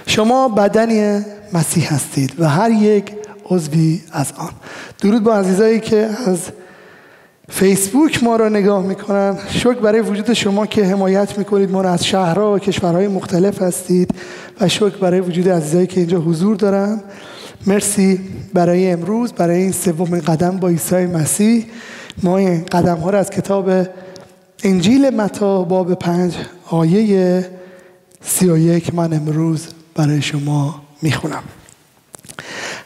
شما بدنی مسیح هستید و هر یک عضوی از آن. درود با عزیزایی که از فیسبوک ما را نگاه میکنن. شکر برای وجود شما که حمایت میکنید ما را از شهرها و کشورهای مختلف هستید و شکر برای وجود عزیزایی که اینجا حضور دارن. مرسی برای امروز، برای این سومین قدم با عیسی مسیح. ما این قدم ها را از کتاب انجیل متی باب 5 آیه 31 من امروز برای شما میخونم.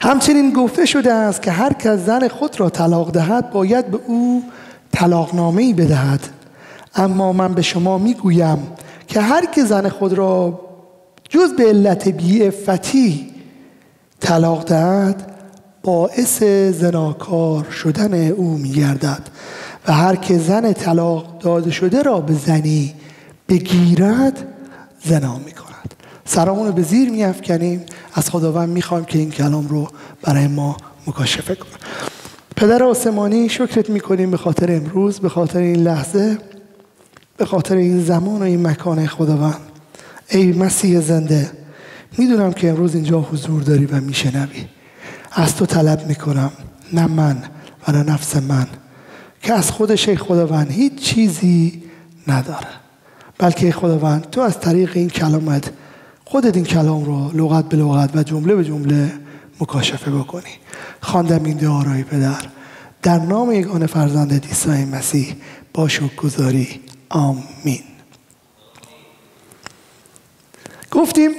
همچنین گفته شده است که هر کس زن خود را طلاق دهد باید به او طلاقنامه‌ای بدهد. اما من به شما میگویم که هر که زن خود را جز به علت بی‌عفتی طلاق دهد باعث زناکار شدن او میگردد و هر که زن طلاق داده شده را به زنی بگیرد زنا میکند. سرامون رو به زیر میافکنیم. از خداوند میخوایم که این کلام رو برای ما مکاشفه کنه. پدر آسمانی شکرت میکنیم به خاطر امروز، به خاطر این لحظه، به خاطر این زمان و این مکان. خداوند ای مسیح زنده، میدونم که امروز اینجا حضور داری و میشنوی. از تو طلب میکنم، نه من و نه نفس من که از خودش ای خداوند هیچ چیزی نداره، بلکه ای خداوند تو از طریق این کلامت خودت این کلام رو لغت به لغت و جمله به جمله مکاشفه بکنی. خواندم این دعا را پدر در نام یگانه فرزندت عیسی مسیح با شکرگزاری. آمین. گفتیم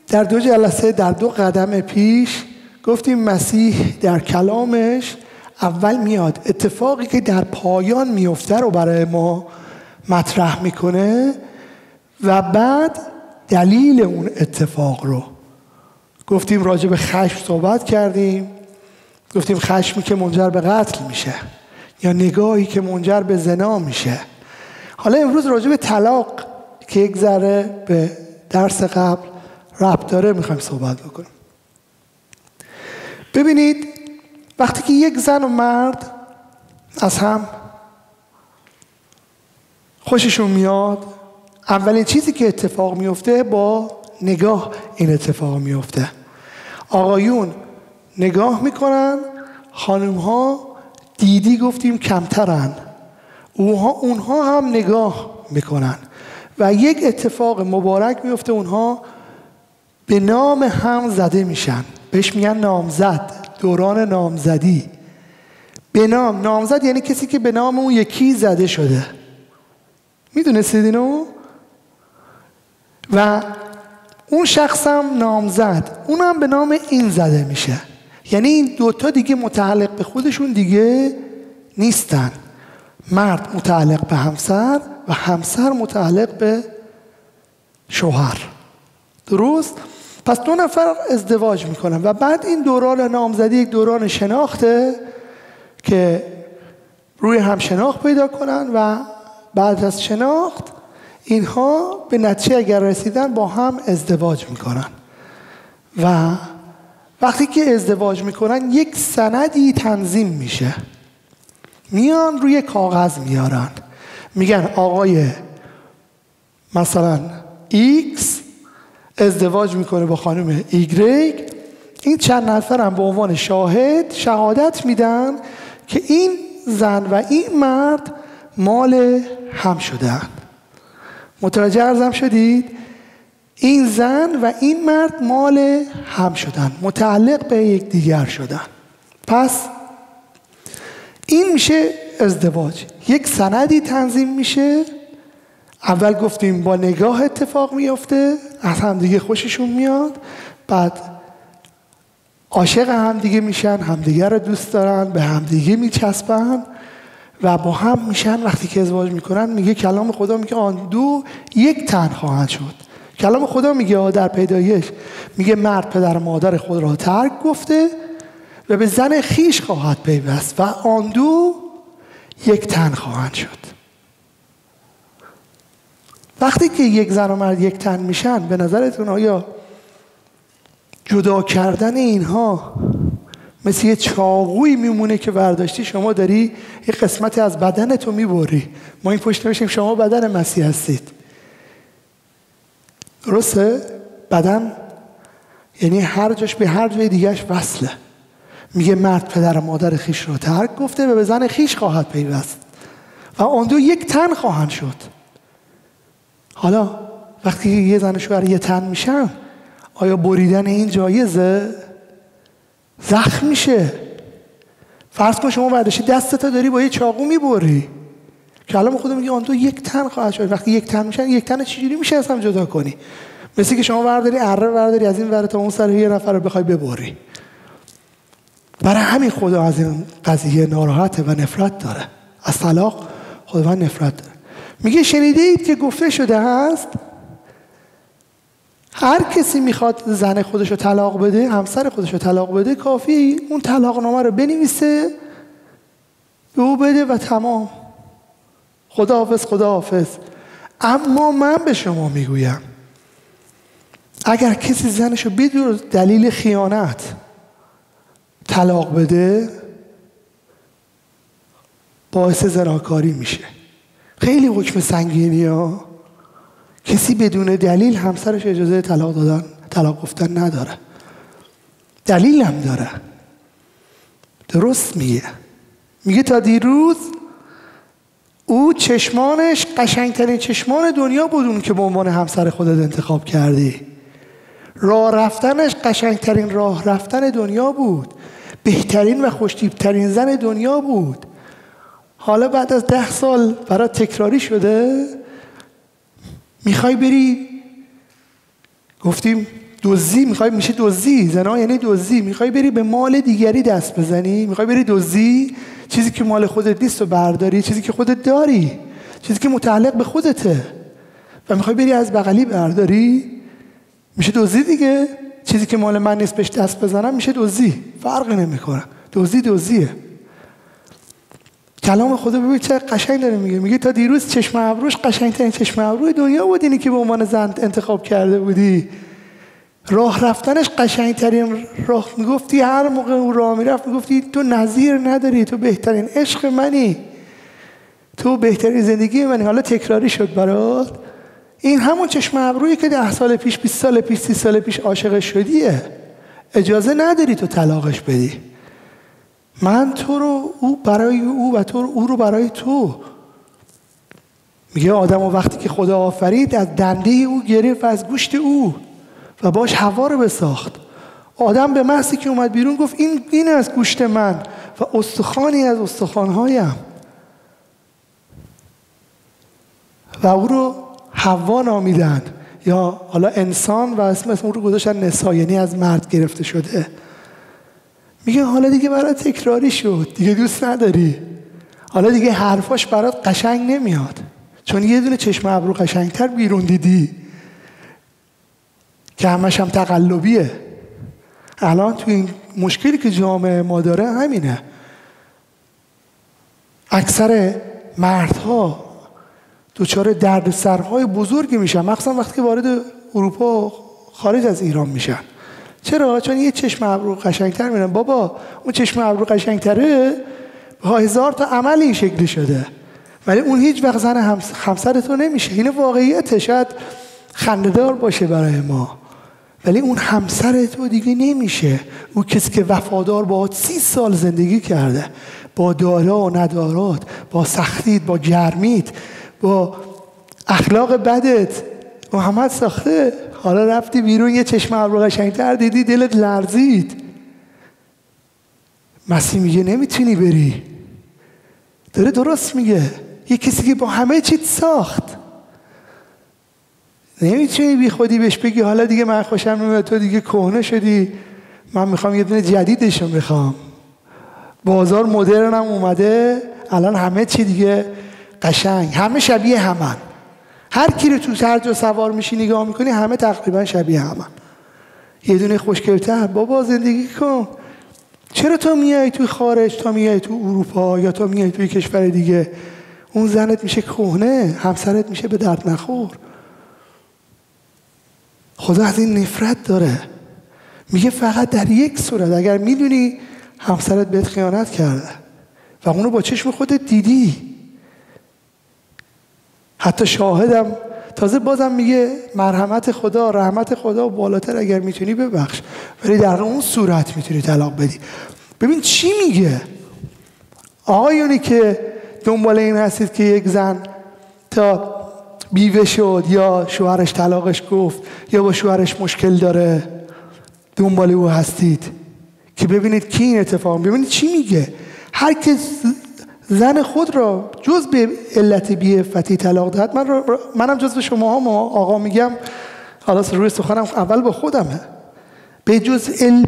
در 2 جلسه، در 2 قدم پیش گفتیم مسیح در کلامش اول میاد اتفاقی که در پایان میفته رو برای ما مطرح میکنه و بعد دلیل اون اتفاق رو گفتیم. راجع به خشم صحبت کردیم. گفتیم خشمی که منجر به قتل میشه یا نگاهی که منجر به زنا میشه. حالا امروز راجع به طلاق که یک ذره به درس قبل ربط داره میخوایم صحبت بکنیم. ببینید وقتی که یک زن و مرد از هم خوششون میاد، اولین چیزی که اتفاق میفته با نگاه این اتفاق میفته. آقایون نگاه میکنن، خانم ها دیدی گفتیم کمترن، اونها هم نگاه میکنن و یک اتفاق مبارک میفته. اونها به نام هم زده میشن، بهش میگن نامزد، دوران نامزدی. به نام، نامزد یعنی کسی که به نام اون یکی زده شده. میدونستید اینو؟ و اون شخص هم نامزد، اونم به نام این زده میشه. یعنی این دوتا دیگه متعلق به خودشون دیگه نیستن. مرد متعلق به همسر و همسر متعلق به شوهر. درست؟ پس 2 نفر ازدواج میکنن و بعد این دوران نامزدی یک دوران شناخته که روی هم شناخت پیدا کنن و بعد از شناخت اینها به نتیجه اگر رسیدن با هم ازدواج میکنن و وقتی که ازدواج میکنن یک سندی تنظیم میشه. میان روی کاغذ میارن، میگن آقای مثلا X ازدواج میکنه با خانم Y. این چند نفر هم به عنوان شاهد شهادت میدن که این زن و این مرد مال هم شدن. متوجه ارزم شدید؟ این زن و این مرد مال هم شدن، متعلق به یک دیگر شدن. پس این میشه ازدواج. یک سندی تنظیم میشه. اول گفتیم با نگاه اتفاق میفته، از همدیگه خوششون میاد، بعد عاشق همدیگه میشن، همدیگه رو دوست دارن، به همدیگه میچسبن و با هم میشن. وقتی که ازدواج میکنن میگه کلام خدا میگه آن دو یک تن خواهند شد. کلام خدا میگه در پیدایش میگه مرد پدر و مادر خود را ترک گفته و به زن خیش خواهد پیوست و آن دو یک تن خواهند شد. وقتی که یک زن و مرد یک تن میشن، به نظرتون آیا جدا کردن اینها مثل یه چاقویی میمونه که برداشتی شما داری یه قسمتی از بدنتو میبری؟ ما این پشت نوشتیم شما بدن مسیح هستید. درسته؟ بدن یعنی هر جاش به هر جای دیگهش وصله. میگه مرد پدر و مادر خیش رو ترک گفته و به زن خیش خواهد پیوست و آن دو یک تن خواهند شد. حالا وقتی یه زن و شوهر یه تن میشن، آیا بریدن این جایزه؟ زخم میشه. فرض کن شما برداشتی دستتو داری با یه چاقو میبری، که الان خودم میگه آن دو یک تن خواهد شد. وقتی یک تن میشن، یک تن چجوری میشه اصلا جدا کنی؟ مثل که شما برداری اره برداری از این ور تا اون سر یه نفر رو بخوای ببری. برای همین خدا از این قضیه ناراحته و نفرت داره. از طلاق خداوند نفرت داره. میگه شنیده اید که گفته شده است هر کسی میخواد زن خودش رو طلاق بده، همسر خودش رو طلاق بده، کافی اون طلاق نامه رو بنویسه به او بده و تمام. خداحافظ خداحافظ. اما من به شما میگویم اگر کسی زنش رو بدون دلیل خیانت طلاق بده، باعث زناکاری میشه. خیلی حکم سنگینی ها. کسی بدون دلیل همسرش اجازه طلاق گفتن نداره. دلیل هم داره. درست میگه تا دیروز او چشمانش قشنگترین چشمان دنیا بود، اون که به عنوان همسر خودت انتخاب کردی. راه رفتنش قشنگترین راه رفتن دنیا بود، بهترین و خوشتیبترین زن دنیا بود. حالا بعد از 10 سال برای تکراری شده، میخوای بری، گفتیم دزدی، میخوای میشه دزدی، زنا یعنی دزدی، میخوای بری به مال دیگری دست بزنی، میخوای بری دزدی، چیزی که مال خودت نیست و برداری، چیزی که خودت داری، چیزی که متعلق به خودته و میخوای بری از بغلی برداری، میشه دزدی دیگه. چیزی که مال من نیست بهش دست بزنم میشه دزدی، فرقی نمیکنه. دزدی دزدیه. کلام خدا ببین چه قشنگ داره میگه تا دیروز چشم ابروش قشنگترین چشم ابروی دنیا بود، اینی که به عنوان زن انتخاب کرده بودی. راه رفتنش قشنگترین راه، میگفتی هر موقع اون راه میرفت میگفتی تو نظیر نداری، تو بهترین عشق منی، تو بهترین زندگی منی. حالا تکراری شد برات. این همون چشم ابرویی که 10 سال پیش، 20 سال پیش، 30 سال پیش عاشقش شدیه. اجازه نداری تو طلاقش بدی. من تو رو، او برای او و تو او رو برای تو. میگه آدم و وقتی که خدا آفرید از دنده او گرفت و از گوشت او و باش حوا رو بساخت. آدم به محضی که اومد بیرون گفت این از گوشت من و استخوانی از استخوانهایم و او رو حوا نامیدن، یا حالا انسان و اسم اون رو گذاشتن نسا، یعنی از مرد گرفته شده. میگه حالا دیگه برات تکراری شد، دیگه دوست نداری، حالا دیگه حرفاش برات قشنگ نمیاد، چون یه دونه چشم ابرو قشنگتر بیرون دیدی که همش هم تقلبیه. الان تو این مشکلی که جامعه ما داره همینه. اکثر مردها دچار دردسرهای بزرگی میشن، مخصوصا وقتی که وارد اروپا خارج از ایران میشن. چرا؟ چون یه چشم ابرو قشنگتر میرن. بابا اون چشم ابرو قشنگتره با 1000 تا عمل این شکلی شده، ولی اون هیچ وقت زن همسر تو نمیشه. این واقعیته. شاید خنده‌دار باشه برای ما، ولی اون همسر تو دیگه نمیشه. اون کسی که وفادار با 30 سال زندگی کرده، با دارا و ندارات، با سختیت، با گرمیت، با اخلاق بدت، محمد ساخته. حالا رفتی بیرون یه چشم ابرو قشنگتر دیدی، دلت لرزید. مسیح میگه نمیتونی بری. داره درست میگه. یه کسی که با همه چیت ساخت، نمیتونی بی خودی بهش بگی حالا دیگه من خوشم نمیاد، تو دیگه کهنه شدی، من میخوام یه دونه جدیدشو میخوام. بازار مدرنم اومده، الان همه چی دیگه قشنگ، همه شبیه همن. هر کی رو تو هر جا سوار میشی نگاه میکنی همه تقریبا شبیه همن. یه دونه خوشگل‌تر. بابا زندگی کن. چرا تو میای تو خارج، تو میای تو اروپا یا تو میای توی کشور دیگه، اون زنت میشه کهنه، همسرت میشه به درد نخور. خدا از این نفرت داره. میگه فقط در یک صورت، اگر میدونی همسرت بهت خیانت کرده و اونو با چشم خودت دیدی، حتی شاهدم تازه بازم میگه مرحمت خدا، رحمت خدا بالاتر، اگر میتونی ببخش، ولی در اون صورت میتونی طلاق بدی. ببین چی میگه. آقایونی که دنبال این هستید که یک زن تا بیوه شد یا شوهرش طلاقش گفت یا با شوهرش مشکل داره، دنبال او هستید که ببینید کی این اتفاق، ببینید چی میگه. هر که زن خود را جز به علت بی‌عفتی طلاق دهد، منم جز به شما هم آقا میگم، حالا روی سخنم اول با خودمه، به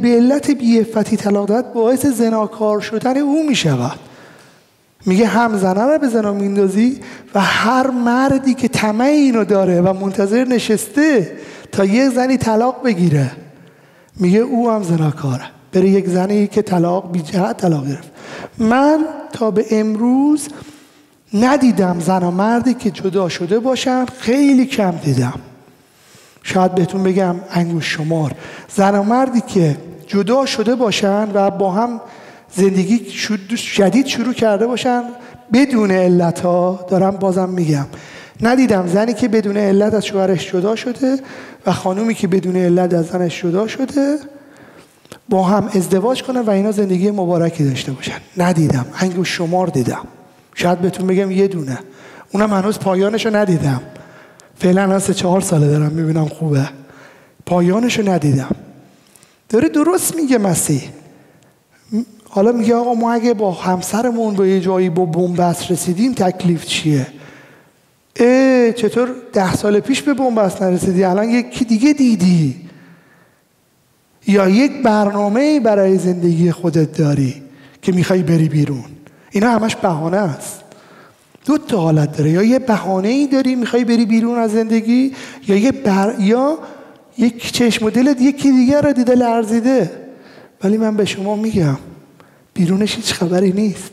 علت بی‌عفتی طلاق دهد باعث زناکار شدن او میشود. میگه هم زنه رو به زنا میندازی و هر مردی که طمع اینو داره و منتظر نشسته تا یک زنی طلاق بگیره، میگه او هم زناکاره. بره یک زنی که طلاق بی جهت طلاق گرفت. من تا به امروز ندیدم زن و مردی که جدا شده باشن، خیلی کم دیدم، شاید بهتون بگم انگوش شمار. زن و مردی که جدا شده باشن و با هم زندگی جدید شروع کرده باشن بدون علت ها، دارم بازم میگم ندیدم زنی که بدون علت از شوهرش جدا شده و خانومی که بدون علت از زنش جدا شده با هم ازدواج کنن و اینا زندگی مبارکی داشته باشن. ندیدم، انگوش شمار دیدم، شاید بهتون بگم یه دونه، اونم هنوز پایانشو ندیدم. فعلا از 4 ساله دارم میبینم خوبه، پایانشو ندیدم. داره درست میگه مسیح. حالا میگه آقا ما اگه با همسرمون به یه جایی با بنبست رسیدیم تکلیف چیه؟ چطور 10 سال پیش به بنبست نرسیدی الان یکی دیگه دیدی؟ یا یک برنامه برای زندگی خودت داری که میخوای بری بیرون؟ اینا همش بهانه است. 2 تا حالت داره، یا یه بهانه‌ای داری میخوای بری بیرون از زندگی، یا یک چشم و دلت یکی دیگه رو دیده لرزیده. ولی من به شما میگم بیرونش هیچ خبری نیست،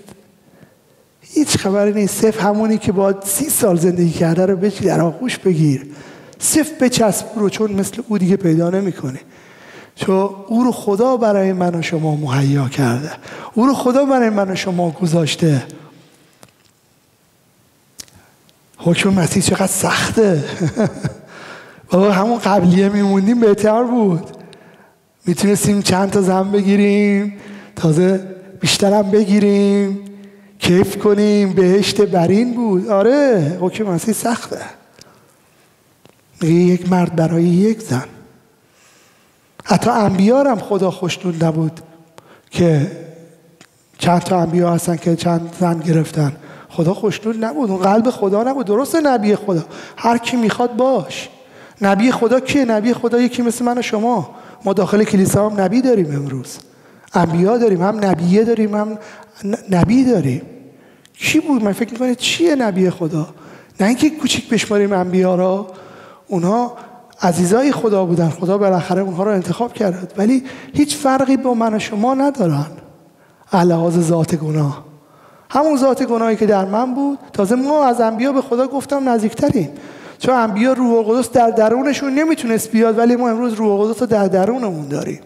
هیچ خبری نیست. صرف همونی که با 30 سال زندگی کرده رو بچی در آغوش بگیر، صرف بچسب رو، چون مثل او دیگه پیدا نمی‌کنه. چون او رو خدا برای من و شما مهیا کرده، او رو خدا برای من و شما گذاشته. حکم مسیح چقدر سخته. بابا همون قبلیه میموندیم بهتر بود، میتونستیم چند تا زن بگیریم، تازه بیشترم بگیریم، کیف کنیم، بهشت برین بود. آره حکم مسیح سخته. میگه یک مرد برای یک زن. حتی انبیا هم خدا خوشنود نبود که چند تا انبیا هستن که چند زن گرفتن، خدا خوشنود نبود، اون قلب خدا نبود. درسته نبی خدا هر کی میخواد باش. نبی خدا کیه؟ نبی خدا یکی مثل من و شما. ما داخل کلیسا هم نبی داریم، امروز انبیا داریم، هم نبیه داریم هم نبی داریم. کی بود؟ من فکر میکنه چیه نبی خدا؟ نه اینکه کوچیک بشماریم انبیا را، اونها عزیزای خدا بودن، خدا بالاخره اونها رو انتخاب کرد، ولی هیچ فرقی با من و شما ندارن لحاظ ذات گناه. همون ذات گناهی که در من بود. تازه ما از انبیا به خدا گفتم نزدیکتریم، چون انبیا روح القدس در درونشون نمیتونست بیاد، ولی ما امروز روح القدس رو در درونمون داریم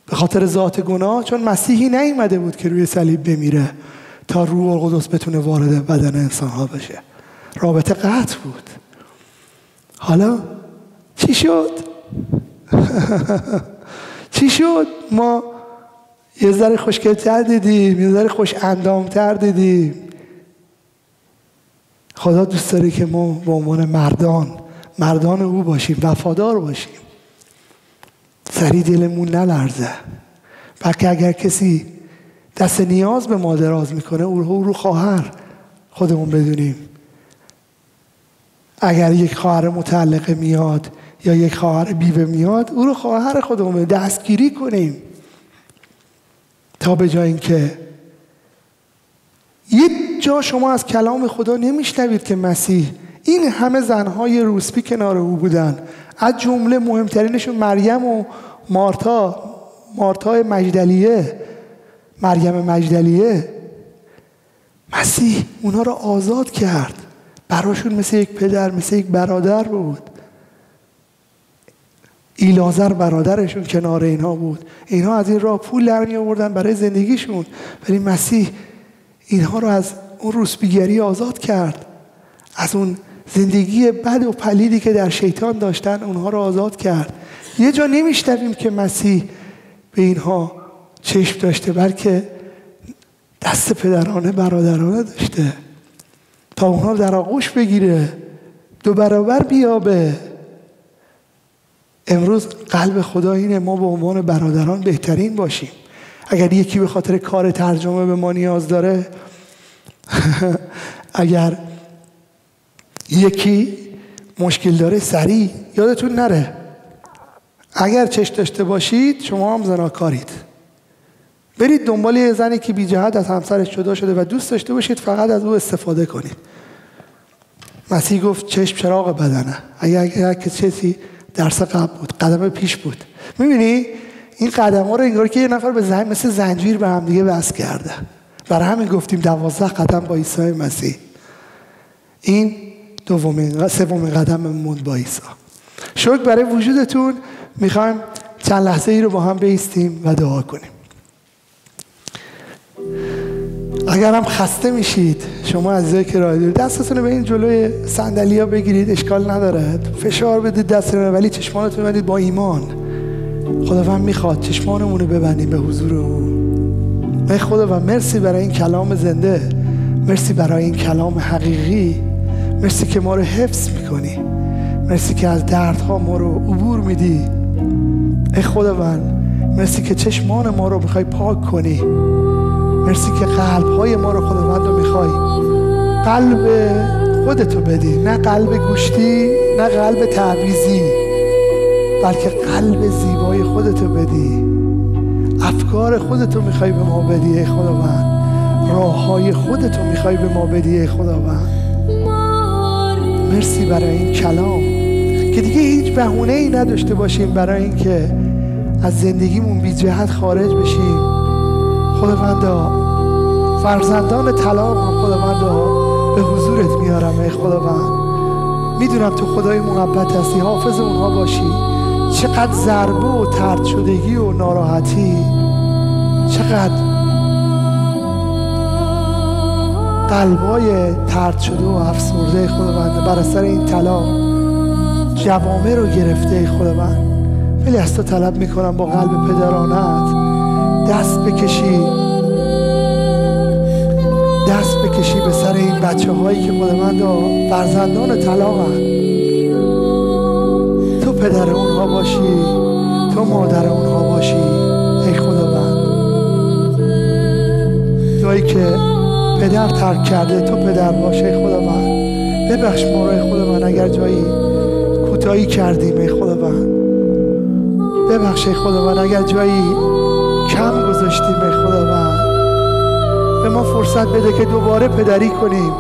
به خاطر ذات گناه. چون مسیحی نیامده بود که روی صلیب بمیره تا روح القدس بتونه وارد بدن انسان ها بشه، رابطه قطع بود. حالا چی شد؟ چی شد؟ ما یه ذره خوشگل‌تر دیدیم، یه ذره خوش اندام‌تر دیدیم. خدا دوست داره که ما به عنوان مردان او باشیم، وفادار باشیم، سری دلمون نلرزه. بلکه اگر کسی دست نیاز به ما دراز میکنه او رو خواهر خودمون بدونیم. اگر یک خواهر مطلقه میاد یا یک خواهر بیوه میاد، او رو خواهر خودمون دستگیری کنیم، تا به جای اینکه یک جا شما از کلام خدا نمیشنوید که مسیح این همه زنهای روسپی کنار او بودن، از جمله مهمترینشون مریم و مارتا مجدلیه، مریم مجدلیه. مسیح اونها رو آزاد کرد، براشون مثل یک پدر، مثل یک برادر بود. ایلازر برادرشون کنار اینها بود، اینها از این راه پول در می آوردن برای زندگیشون، ولی مسیح اینها رو از اون روسپیگری آزاد کرد، از اون زندگی بد و پلیدی که در شیطان داشتن اونها رو آزاد کرد. یه جا نمیشنویم که مسیح به اینها چشم داشته، بلکه دست پدرانه برادرانه داشته تا اونها در آغوش بگیره، 2 برابر بیابه. امروز قلب خدا اینه ما به عنوان برادران بهترین باشیم. اگر یکی به خاطر کار ترجمه به ما نیاز داره اگر یکی مشکل داره سریع یادتون نره، اگر چشم داشته باشید شما هم زناکارید. برید دنبال یه زنی که بی جهت از همسرش جدا شده و دوست داشته باشید، فقط از او استفاده کنید. مسیح گفت چشم چراغ بدنه. اگر کسی درس قبل بود، قدم پیش بود. میبینی این قدم ها رو انگار که یه نفر به مثل زنجیر به هم دیگه وصل کرده. برای همین گفتیم 12 قدم با عیسی مسیح. این سومین قدم موند با عیسی. شکر برای وجودتون. میخوایم چند لحظه ای رو با هم بایستیم و دعا کنیم. اگر هم خسته میشید شما عزیزایی که راه دارید، دستتون رو به این جلوی صندلی‌ها بگیرید، اشکال نداره، فشار بدید دستتون رو، ولی چشمانتون رو ببندید با ایمان. خداوند میخواد چشمانمون رو ببندیم به حضور او. ای خداوند مرسی برای این کلام زنده، مرسی برای این کلام حقیقی، مرسی که ما رو حفظ میکنی، مرسی که از دردها ما رو عبور میدی. ای خداوند مرسی که چشمان ما رو میخوای پاک کنی، مرسی که قلب‌های ما رو خداوند رو میخوای قلب خودتو بدی، نه قلب گوشتی، نه قلب تعویضی، بلکه قلب زیبای خودتو بدی. افکار خودتو میخوای به ما بدی ای خداوند، راههای خودتو میخوای به ما بدی ای خداوند. مرسی برای این کلام که دیگه هیچ بهونه‌ای نداشته باشیم برای اینکه از زندگیمون بی جهت خارج بشیم. خداوندا فرزندان طلاق رو خداوندا به حضورت میارم ای خداوند. میدونم تو خدای محبت هستی، حافظ اونها باشی. چقدر ضربه و طرد شدگی و ناراحتی، چقدر قلبای طرد شده و افسرده خداوند بر اثر این طلاق جوامع رو گرفته ای خداوند. ولی از تو طلب میکنم با قلب پدرانت دست بکشی به سر این بچه هایی که خداوند فرزندان طلاقن. تو پدر اونها باشی، تو مادر اونها باشی ای خداوند. جایی که پدر ترک کرده تو پدر باش ای خداوند. ببخش ما رو ای خداوند اگر جایی کوتاهی کردیم ای خداوند. ببخش ای خداوند اگر جایی کم گذاشتیم ای خداوند. به ما فرصت بده که دوباره پدری کنیم،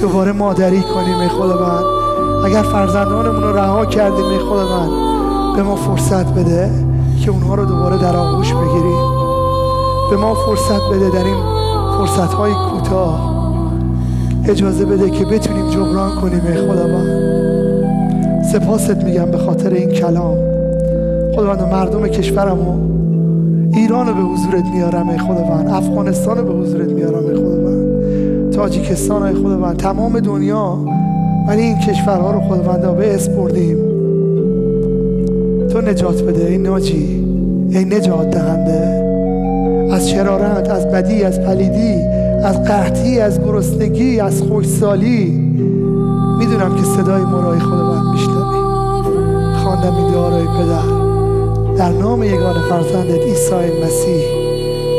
دوباره مادری کنیم ای خداوند. اگر فرزندانمون رو رها کردیم ای خداوند، به ما فرصت بده که اونها رو دوباره در آغوش بگیریم. به ما فرصت بده در این فرصت‌های کوتاه اجازه بده که بتونیم جبران کنیم ای خداوند. سپاست میگم به خاطر این کلام خداوند. مردم کشورمو ایران رو به حضورت میارم ای خداوند، افغانستان رو به حضورت میارم ای خداوند، تاجیکستان ای خداوند، تمام دنیا. ولی این کشورها رو خداوند به اسپردیم. تو نجات بده ای ناجی، ای نجات دهنده از شرارت، از بدی، از پلیدی، از قحطی، از گرسنگی، از خشکسالی. میدونم که صدای ما را ای خداوند میشنوی. خواندم این دعا را ای پدر در نام یگان فرزندت عیسی مسیح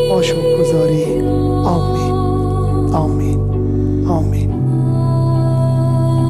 با شکرگزاری. آمین آمین آمین.